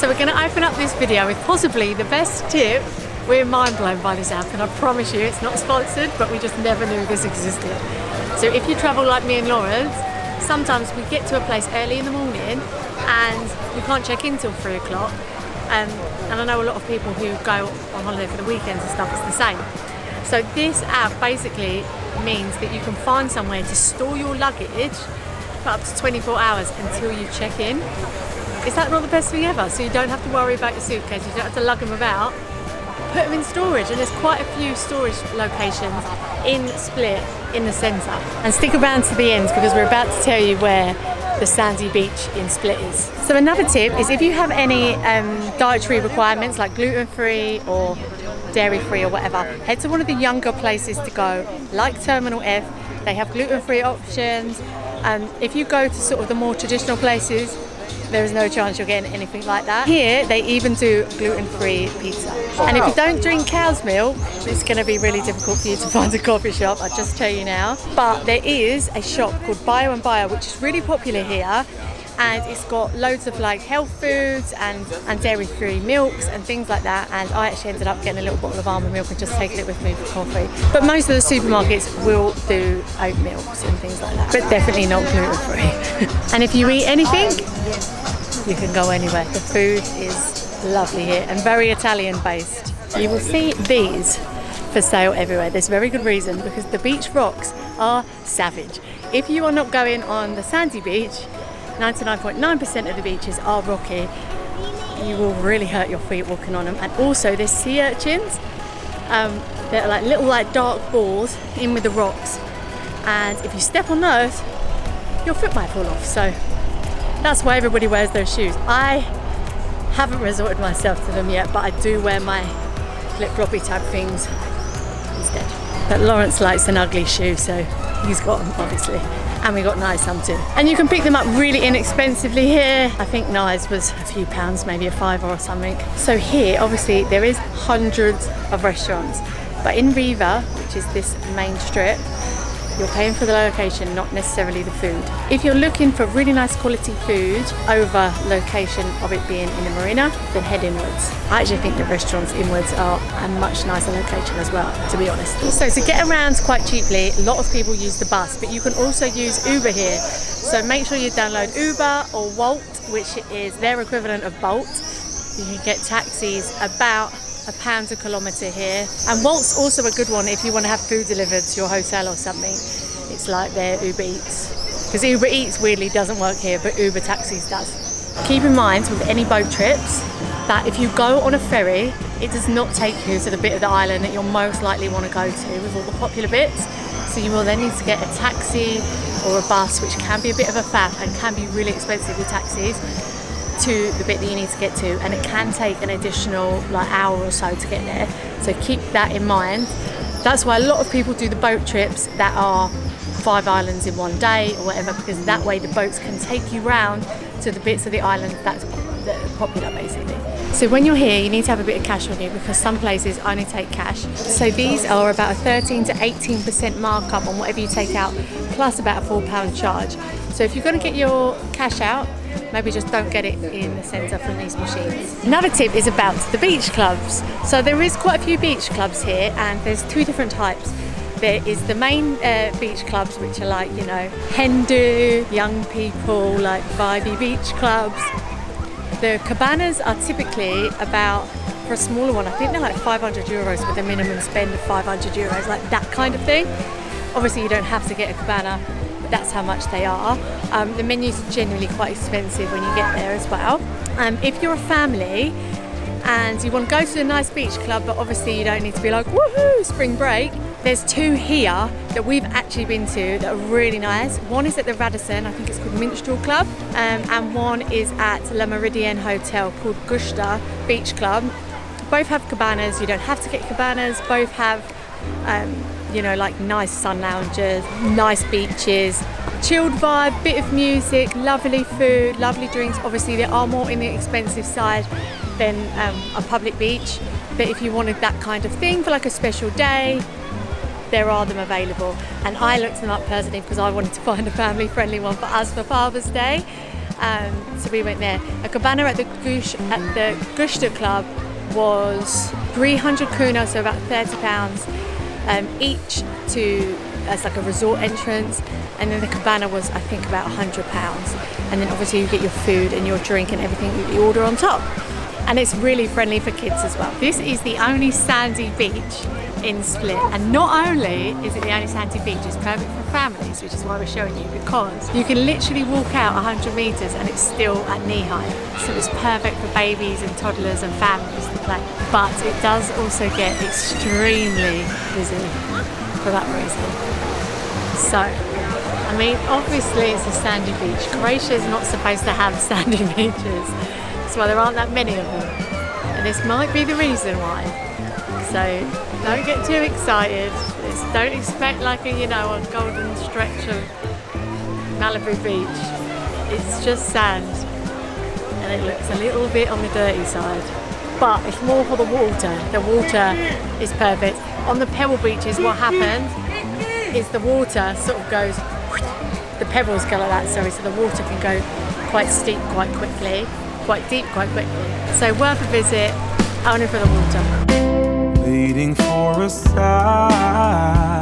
So we're going to open up this video with possibly the best tip. We're mind blown by this app, and I promise you it's not sponsored, but we just never knew this existed. So if you travel like me and Lawrence, sometimes we get to a place early in the morning and we can't check in till 3 o'clock. And I know a lot of people who go on holiday for the weekends and stuff, it's the same. So this app basically means that you can find somewhere to store your luggage for up to 24 hours until you check in. Is that not the best thing ever? So you don't have to worry about your suitcase, you don't have to lug them about. Put them in storage, and there's quite a few storage locations in Split in the centre. And stick around to the end because we're about to tell you where the sandy beach in Split is. So another tip is if you have any dietary requirements like gluten-free or dairy-free or whatever, head to one of the younger places to go, like Terminal F. They have gluten-free options. If you go to sort of the more traditional places, there is no chance you're getting anything like that. Here, they even do gluten-free pizza. And if you don't drink cow's milk, it's going to be really difficult for you to find a coffee shop, I'll just tell you now. But there is a shop called Bio & Bio, which is really popular here. And it's got loads of like health foods and dairy-free milks and things like that. And I actually ended up getting a little bottle of almond milk and just taking it with me for coffee. But most of the supermarkets will do oat milks and things like that, but definitely not gluten-free. And if you eat anything, you can go anywhere. The food is lovely here and very Italian-based. You will see these for sale everywhere. There's very good reason, because the beach rocks are savage. If you are not going on the sandy beach, 99.9% of the beaches are rocky. You will really hurt your feet walking on them. And also there's sea urchins. They're like little like dark balls in with the rocks. And if you step on those, your foot might fall off. So that's why everybody wears those shoes. I haven't resorted myself to them yet, but I do wear my flip-floppy type things instead. But Lawrence likes an ugly shoe, so he's got them obviously. And we got Nyh's some too. And you can pick them up really inexpensively here. I think Nyh's was a few pounds, maybe a £5 or something. So here, obviously, there is hundreds of restaurants. But in Riva, which is this main strip, you're paying for the location, not necessarily the food. If you're looking for really nice quality food over location of it being in the marina, then head inwards. I actually think the restaurants inwards are a much nicer location as well, to be honest. So to get around quite cheaply, a lot of people use the bus, but you can also use Uber here. So make sure you download Uber or Wolt, which is their equivalent of Bolt. You can get taxis about £1 a kilometre here. And Wolt's also a good one if you want to have food delivered to your hotel or something. It's like their Uber Eats. Because Uber Eats weirdly doesn't work here, but Uber Taxis does. Keep in mind with any boat trips that if you go on a ferry, it does not take you to the bit of the island that you'll most likely want to go to with all the popular bits. So you will then need to get a taxi or a bus, which can be a bit of a faff and can be really expensive with taxis, to the bit that you need to get to, and it can take an additional like hour or so to get there. So keep that in mind. That's why a lot of people do the boat trips that are 5 islands in one day or whatever, because that way the boats can take you round to the bits of the island that are popular basically. So when you're here, you need to have a bit of cash on you, because some places only take cash. So these are about a 13 to 18% markup on whatever you take out, plus about a £4 charge. So if you're going to get your cash out, maybe just don't get it in the centre from these machines. Another tip is about the beach clubs. So there is quite a few beach clubs here, and there's 2 different types. There is the main beach clubs, which are like, you know, Hindu, young people, like vibey beach clubs. The cabanas are typically about, for a smaller one, I think they're like €500 with a minimum spend of €500, like that kind of thing. Obviously you don't have to get a cabana, but that's how much they are. The menus are generally quite expensive when you get there as well. If you're a family and you want to go to a nice beach club, but obviously you don't need to be like, woohoo, spring break, there's 2 here that we've actually been to that are really nice. One is at the Radisson, I think it's called Minstrel Club, and one is at La Meridienne Hotel called Gusta Beach Club. Both have cabanas, you don't have to get cabanas. Both have, you know, like nice sun lounges, nice beaches, chilled vibe, bit of music, lovely food, lovely drinks. Obviously they are more in the expensive side than a public beach, but if you wanted that kind of thing for like a special day, there are them available. And I looked them up personally because I wanted to find a family friendly one for us for Father's Day. So we went there. A cabana at the Gushta Club was 300 kuna, so about £30 each as like a resort entrance, and then the cabana was I think about £100, and then obviously you get your food and your drink and everything that you order on top, and it's really friendly for kids as well. This is the only sandy beach in Split, and not only is it the only sandy beach, it's perfect for families, which is why we're showing you, because you can literally walk out 100 metres and it's still at knee height, so it's perfect for babies and toddlers and families to play. But it does also get extremely busy for that reason. So, I mean, obviously it's a sandy beach. Croatia is not supposed to have sandy beaches, so there aren't that many of them, and this might be the reason why. So don't get too excited. Don't expect like a golden stretch of Malibu beach. It's just sand, and it looks a little bit on the dirty side. But it's more for the water. The water is perfect. On the pebble beaches, what happens is the water sort of goes, the pebbles go like that, sorry, so the water can go quite steep quite quickly, quite deep quite quickly. So worth a visit, only for the water. Waiting for a sign.